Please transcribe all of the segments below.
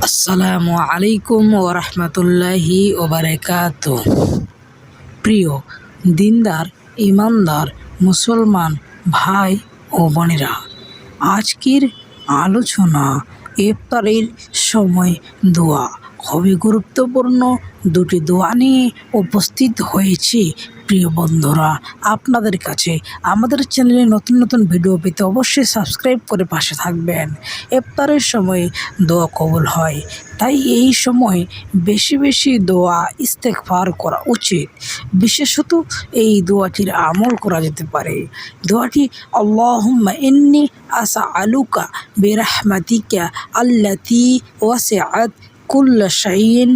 আসসালামু আলাইকুম ওরহমতুল্লাহি ওবারাকাতুহ। প্রিয় দিনদার ইমানদার মুসলমান ভাই ও বোনেরা, আজকের আলোচনা ইফতারের সময় দোয়া। খুবই গুরুত্বপূর্ণ দুটি দোয়া নিয়ে উপস্থিত হয়েছি। প্রিয় বন্ধুরা, আপনাদের কাছে আমাদের চ্যানেলে নতুন নতুন ভিডিও পেতে অবশ্যই সাবস্ক্রাইব করে পাশে থাকবেন। ইফতারের সময় দোয়া কবুল হয়, তাই এই সময় বেশি বেশি দোয়া ইস্তেগফার করা উচিত। বিশেষত এই দোয়াটির আমল করা যেতে পারে। দোয়াটি আল্লাহুম্মা ইন্নী আসআলুকা বিরহমাতিকা আল্লাতী ওয়াসিআত কুল্লা শাইইন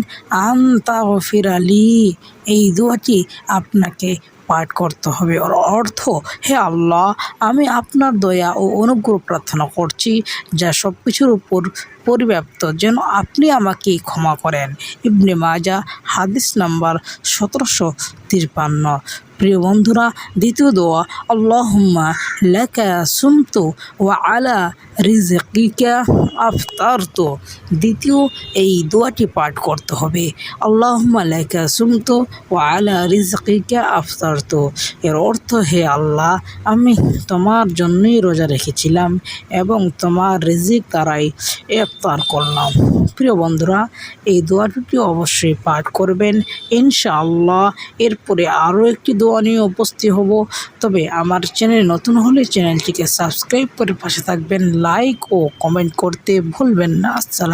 আন তাগফিরা লি। এই দোয়াটি আপনাকে পাঠ করতে হবে। ওর অর্থ, হে আল্লাহ, আমি আপনার দয়া ও অনুগ্রহ প্রার্থনা করছি, যা সব কিছুর উপর পরিব্যাপ্ত, যেন আপনি আমাকে ক্ষমা করেন। ইবনে মাজাহ, হাদিস নাম্বার 1753। প্রিয় বন্ধুরা, দ্বিতীয় দোয়া আল্লাহুম্মা লাকা সুমতু ওয়া আলা রিজকিকা আফতারতু। দ্বিতীয় এই দোয়াটি পাঠ করতে হবে, আল্লাহুম্মা লাকা সুমতু ওয়া আলা রিজকিকা আফতারতু। এর অর্থ, হে আল্লাহ, আমি তোমার জন্যই রোজা রেখেছিলাম এবং তোমার রিজিক দ্বারাই ইফতার করলাম। প্রিয় বন্ধুরা, এই দোয়াটি অবশ্যই পাঠ করবেন ইনশাআল্লাহ। এরপরে আরও একটি দোয়া নিয়ে উপস্থিত হব। তবে আমার চ্যানেল নতুন হলে চ্যানেলটিকে সাবস্ক্রাইব করে পাশে থাকবেন, লাইক ও কমেন্ট করতে ভুলবেন না। আসসালাম।